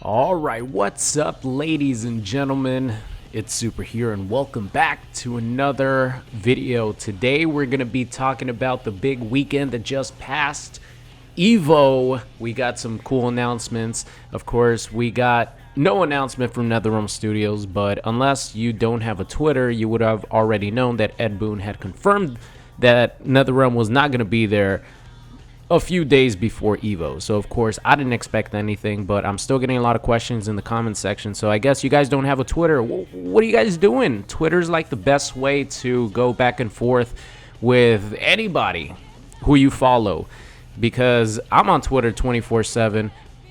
Alright, what's up, ladies and gentlemen? It's Super here, and welcome back to another video. Today we're going to be talking about the big weekend that just passed, EVO. We got some cool announcements. Of course, we got no announcement from NetherRealm Studios, but unless you don't have a Twitter, you would have already known that Ed Boon had confirmed that NetherRealm was not going to be there a few days before EVO. So of course I didn't expect anything, but I'm still getting a lot of questions in the comment section. So I guess you guys don't have a Twitter. What are you guys doing? Twitter's like the best way to go back and forth with anybody who you follow, because I'm on Twitter 24/7.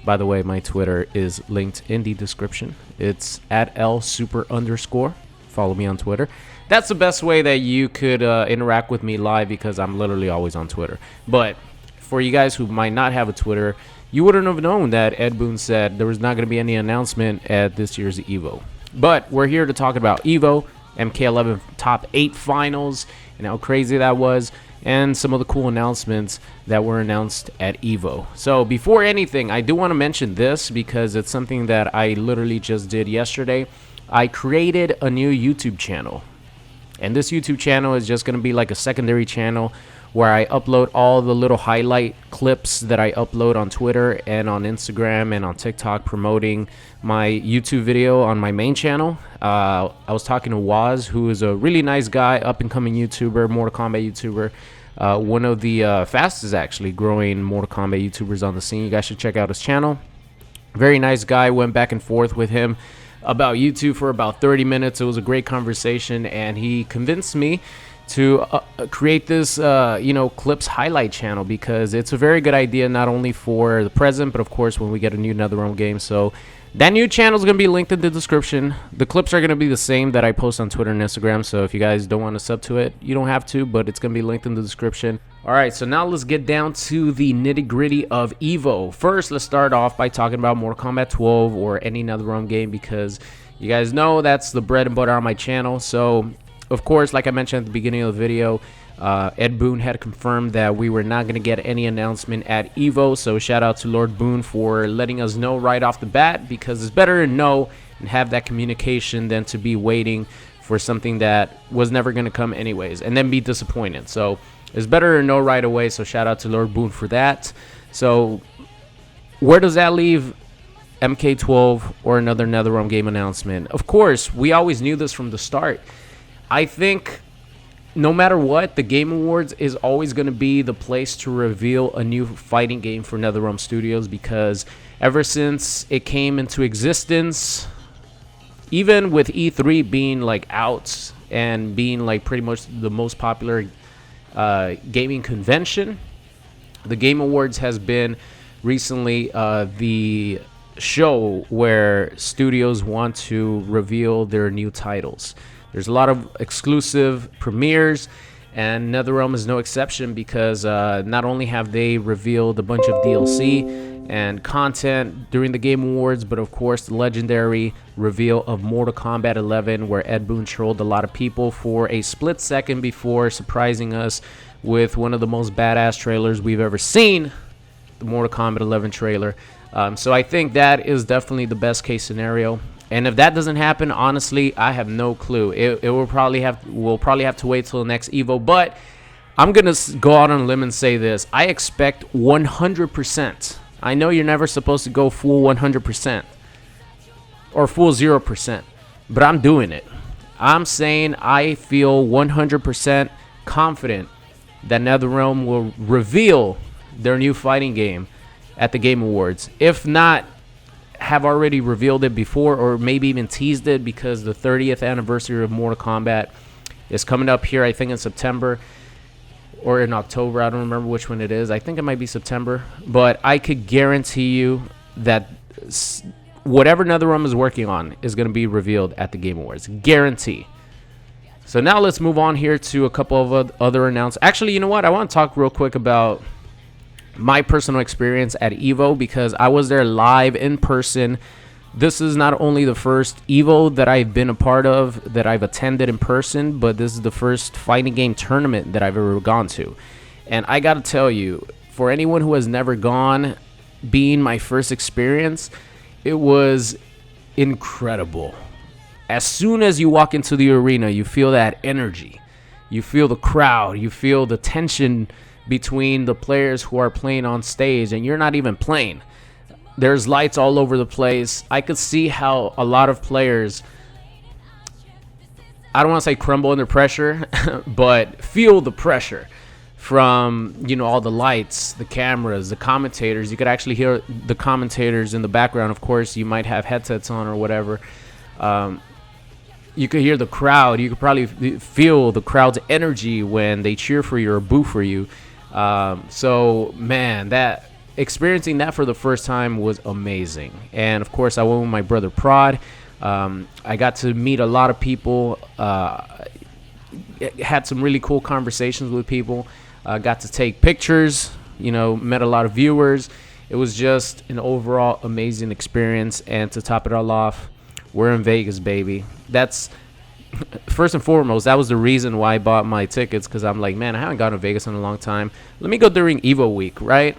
By the way, my Twitter is linked in the description. It's at @lsuper_. Follow me on Twitter. That's the best way that you could interact with me live, because I'm literally always on Twitter. But for you guys who might not have a Twitter, you wouldn't have known that Ed Boon said there was not going to be any announcement at this year's EVO. But we're here to talk about EVO, MK11 Top 8 Finals, and how crazy that was, and some of the cool announcements that were announced at EVO. So before anything, I do want to mention this because it's something that I literally just did yesterday. I created a new YouTube channel, and this YouTube channel is just going to be like a secondary channel where I upload all the little highlight clips that I upload on Twitter and on Instagram and on TikTok promoting my YouTube video on my main channel. I was talking to Waz, who is a really nice guy, up-and-coming YouTuber, Mortal Kombat YouTuber, one of the fastest actually growing Mortal Kombat YouTubers on the scene. You guys should check out his channel. Very nice guy. Went back and forth with him about YouTube for about 30 minutes. It was a great conversation, and he convinced me to create this clips highlight channel, because it's a very good idea, not only for the present, but of course when we get a new NetherRealm game. So that new channel is going to be linked in the description. The clips are going to be the same that I post on Twitter and Instagram, so if you guys don't want to sub to it, you don't have to, but it's going to be linked in the description. Alright, so now let's get down to the nitty-gritty of EVO. First, let's start off by talking about Mortal Kombat 12 or any NetherRealm game, because you guys know that's the bread and butter on my channel. So of course, like I mentioned at the beginning of the video, Ed Boon had confirmed that we were not going to get any announcement at EVO. So shout out to Lord Boon for letting us know right off the bat, because it's better to know and have that communication than to be waiting for something that was never going to come anyways and then be disappointed. So it's better to know right away. So shout out to Lord Boon for that. So where does that leave MK12 or another NetherRealm game announcement? Of course, we always knew this from the start. I think no matter what, the Game Awards is always going to be the place to reveal a new fighting game for NetherRealm Studios, because ever since it came into existence, even with E3 being like out and being like pretty much the most popular gaming convention, the Game Awards has been recently the show where studios want to reveal their new titles. There's a lot of exclusive premieres, and NetherRealm is no exception, because not only have they revealed a bunch of DLC and content during the Game Awards, but of course the legendary reveal of Mortal Kombat 11, where Ed Boon trolled a lot of people for a split second before surprising us with one of the most badass trailers we've ever seen, the Mortal Kombat 11 trailer. So I think that is definitely the best case scenario. And if that doesn't happen, honestly, I have no clue. We'll probably have to wait till the next EVO. But I'm gonna go out on a limb and say this: I expect 100%. I know you're never supposed to go full 100% or full 0%, but I'm doing it. I'm saying I feel 100% confident that NetherRealm will reveal their new fighting game at the Game Awards. If not, have already revealed it before, or maybe even teased it, because the 30th anniversary of Mortal Kombat is coming up here, I think in September or in October. I don't remember which one it is. I think it might be September, but I could guarantee you that whatever NetherRealm is working on is going to be revealed at the Game Awards. Guarantee. So now let's move on here to a couple of other announcements. Actually, you know what? I want to talk real quick about my personal experience at EVO, because I was there live in person. This is not only the first EVO that I've been a part of, that I've attended in person, but this is the first fighting game tournament that I've ever gone to. And I gotta tell you, for anyone who has never gone, being my first experience, It was incredible. As soon as you walk into the arena, you feel that energy. You feel the crowd. You feel the tension between the players who are playing on stage, and you're not even playing. There's lights all over the place. I could see how a lot of players, I don't want to say crumble under pressure, but feel the pressure from, you know, all the lights, the cameras, the commentators. You could actually hear the commentators in the background. Of course, you might have headsets on or whatever. You could hear the crowd. You could probably feel the crowd's energy when they cheer for you or boo for you. So, man, that experiencing that for the first time was amazing. And, of course, I went with my brother Prod. I got to meet a lot of people, had some really cool conversations with people, got to take pictures, you know, met a lot of viewers. It was just an overall amazing experience. And to top it all off, we're in Vegas, baby. That's first and foremost, that was the reason why I bought my tickets, because I'm like, man, I haven't gone to Vegas in a long time. Let me go during EVO week, right?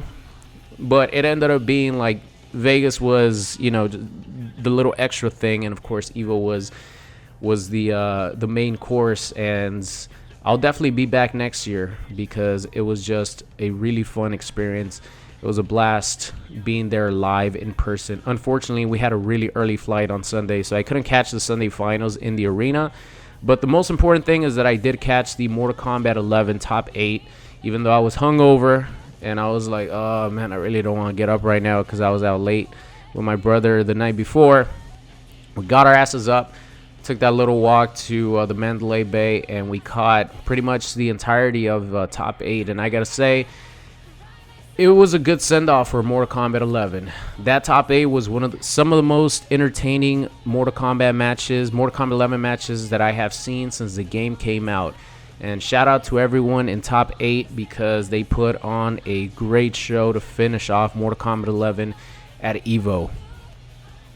But it ended up being like Vegas was, you know, the little extra thing, and of course EVO was the main course. And I'll definitely be back next year because it was just a really fun experience. It was a blast being there live in person. Unfortunately, we had a really early flight on Sunday, so I couldn't catch the Sunday finals in the arena. But the most important thing is that I did catch the Mortal Kombat 11 top 8, even though I was hungover. And I was like, oh, man, I really don't want to get up right now because I was out late with my brother the night before. We got our asses up, took that little walk to the Mandalay Bay, and we caught pretty much the entirety of top 8. And I got to say, it was a good send-off for Mortal Kombat 11. That top 8 was some of the most entertaining Mortal Kombat 11 matches that I have seen since the game came out. And shout out to everyone in top 8 because they put on a great show to finish off Mortal Kombat 11 at EVO.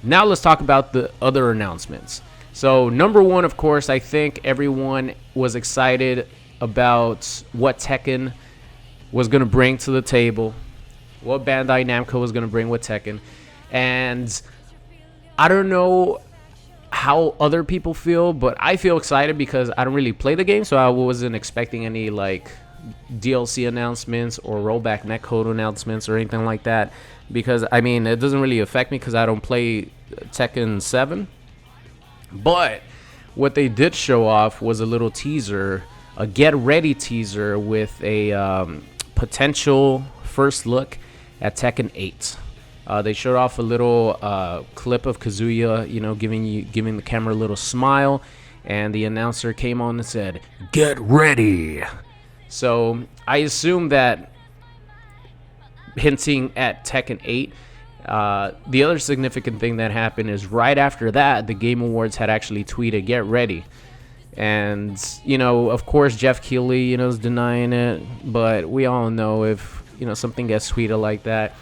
Now let's talk about the other announcements. So number one, of course, I think everyone was excited about what Tekken was going to bring to the table, what Bandai Namco was going to bring with Tekken. And I don't know how other people feel, but I feel excited because I don't really play the game, so I wasn't expecting any like DLC announcements or rollback netcode announcements or anything like that, because I mean it doesn't really affect me because I don't play Tekken 7. But what they did show off was a little teaser, a get ready teaser with a potential first look at Tekken 8. They showed off a little clip of Kazuya, you know, giving the camera a little smile, and the announcer came on and said, "Get ready." So I assume that hinting at Tekken 8. The other significant thing that happened is right after that, the Game Awards had actually tweeted, "Get ready." And, you know, of course, Jeff Keighley, you know, is denying it. But we all know if, you know, something gets tweeted like that,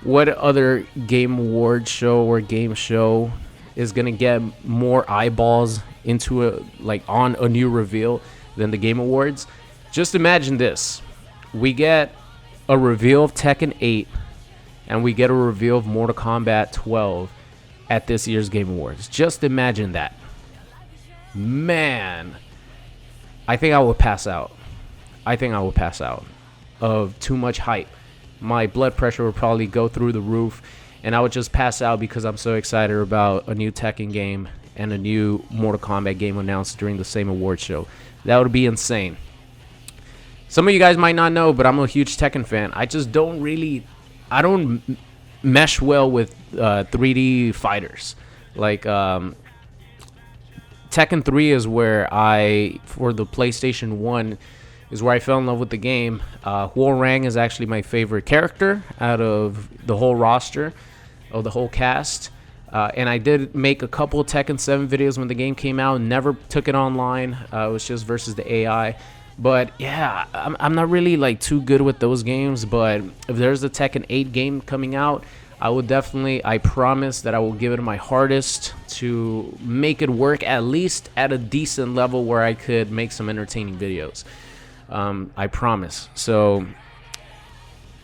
what other Game Award show or game show is going to get more eyeballs into it, like on a new reveal than the Game Awards? Just imagine this. We get a reveal of Tekken 8 and we get a reveal of Mortal Kombat 12 at this year's Game Awards. Just imagine that. Man, I think I would pass out. Of too much hype. My blood pressure would probably go through the roof, and I would just pass out because I'm so excited about a new Tekken game and a new Mortal Kombat game announced during the same award show. That would be insane. Some of you guys might not know, but I'm a huge Tekken fan. I just don't mesh well with 3D fighters. Like, Tekken 3 is where for the PlayStation 1, is where I fell in love with the game. Huorang is actually my favorite character out of the whole roster, of the whole cast. And I did make a couple of Tekken 7 videos when the game came out. Never took it online. It was just versus the AI. But yeah, I'm not really like too good with those games. But if there's a Tekken 8 game coming out, I promise that I will give it my hardest to make it work at least at a decent level where I could make some entertaining videos. I promise. So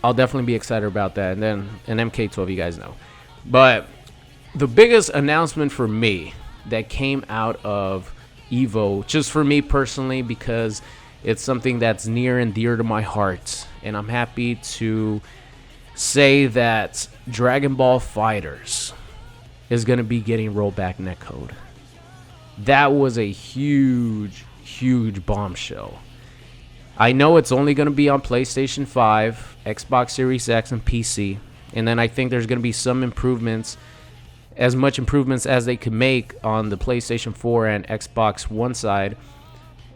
I'll definitely be excited about that. And then an MK12, you guys know. But the biggest announcement for me that came out of EVO, just for me personally, because it's something that's near and dear to my heart, and I'm happy to say that Dragon Ball FighterZ is going to be getting rollback netcode. That was a huge bombshell. I know it's only going to be on PlayStation 5, Xbox Series X, and PC, and then I think there's going to be some improvements, as much improvements as they could make on the PlayStation 4 and Xbox One side.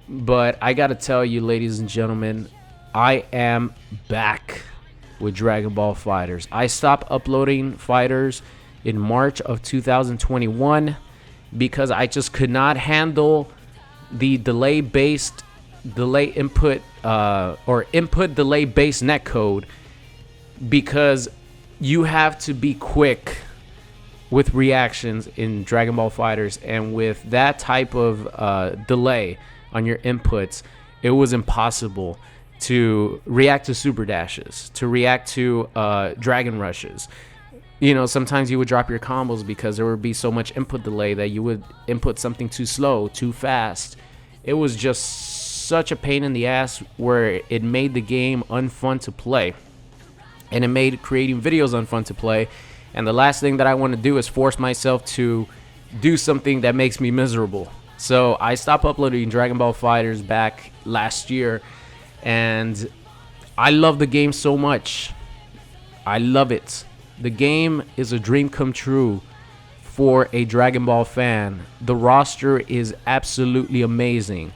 But I gotta tell you, ladies and gentlemen, I am back with Dragon Ball FighterZ. I stopped uploading FighterZ in March of 2021 because I just could not handle the input delay based netcode, because you have to be quick with reactions in Dragon Ball FighterZ, and with that type of delay on your inputs, it was impossible to react to super dashes, to react to dragon rushes. You know, sometimes you would drop your combos because there would be so much input delay that you would input something too slow, too fast. It was just such a pain in the ass, where it made the game unfun to play, and it made creating videos unfun to play. And the last thing that I want to do is force myself to do something that makes me miserable. So I stopped uploading Dragon Ball FighterZ back last year, and I love the game so much. I love it. The game is a dream come true for a Dragon Ball fan. The roster is absolutely amazing.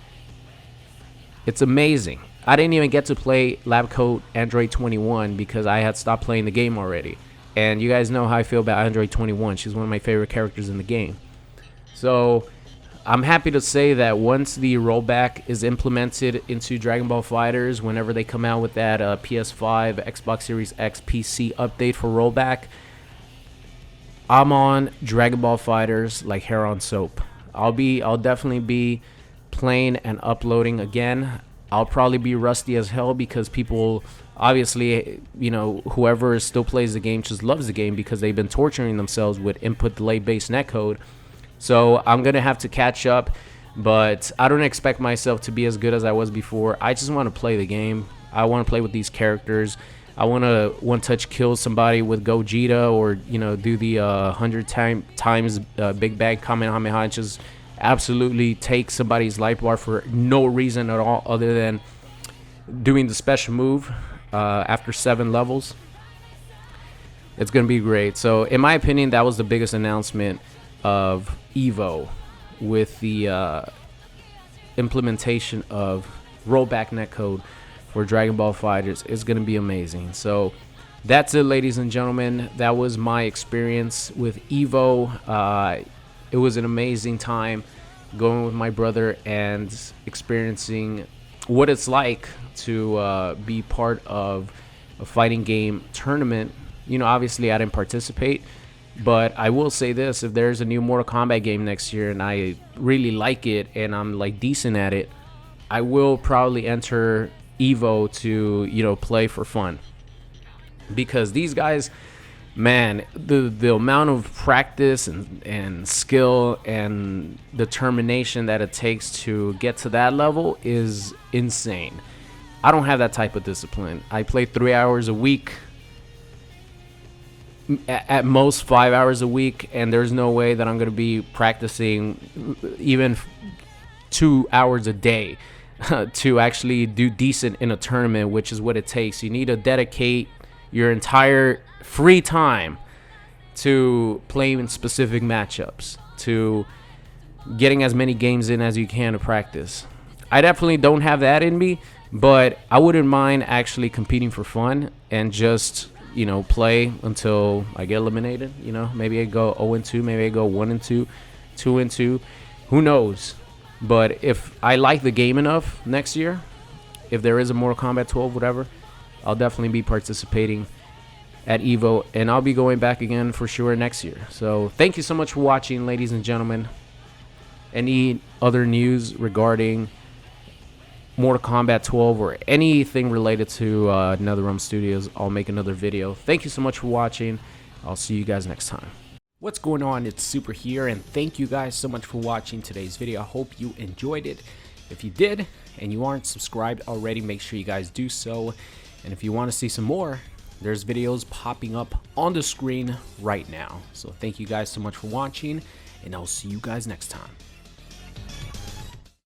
It's amazing. I didn't even get to play Labcoat Android 21 because I had stopped playing the game already. And you guys know how I feel about Android 21. She's one of my favorite characters in the game. So I'm happy to say that once the rollback is implemented into Dragon Ball FighterZ, whenever they come out with that PS5, Xbox Series X, PC update for rollback, I'm on Dragon Ball FighterZ like hair on soap. I'll definitely be playing and uploading again. I'll probably be rusty as hell because people, obviously, you know, whoever still plays the game just loves the game because they've been torturing themselves with input delay based netcode. So I'm going to have to catch up, but I don't expect myself to be as good as I was before. I just want to play the game. I want to play with these characters. I want to one-touch kill somebody with Gogeta, or, you know, do the 100 times Big Bang Kamehameha and just absolutely take somebody's life bar for no reason at all other than doing the special move after 7 levels. It's going to be great. So in my opinion, that was the biggest announcement of EVO, with the implementation of rollback netcode for Dragon Ball FighterZ. Is going to be amazing. So that's it, ladies and gentlemen. That was my experience with EVO. It was an amazing time going with my brother and experiencing what it's like to be part of a fighting game tournament. You know, obviously I didn't participate, but I will say this: if there's a new Mortal Kombat game next year and I really like it and I'm like decent at it, I will probably enter EVO to, you know, play for fun. Because these guys, man, the amount of practice and skill and determination that it takes to get to that level is insane. I don't have that type of discipline. I play 3 hours a week, at most 5 hours a week, and there's no way that I'm going to be practicing even 2 hours a day to actually do decent in a tournament, which is what it takes. You need to dedicate your entire free time to playing specific matchups, to getting as many games in as you can to practice. I definitely don't have that in me, but I wouldn't mind actually competing for fun and just, you know, play until I get eliminated. You know, maybe I go 0-2, maybe I go 1-2, 2-2, who knows. But if I like the game enough next year, if there is a Mortal Kombat 12, whatever, I'll definitely be participating at EVO, and I'll be going back again for sure next year. So thank you so much for watching, ladies and gentlemen. Any other news regarding Mortal Kombat 12 or anything related to NetherRealm Studios, I'll make another video. Thank you so much for watching. I'll see you guys next time. What's going on? It's Super here, and thank you guys so much for watching today's video. I hope you enjoyed it. If you did and you aren't subscribed already, make sure you guys do so. And if you want to see some more, there's videos popping up on the screen right now. So thank you guys so much for watching, and I'll see you guys next time.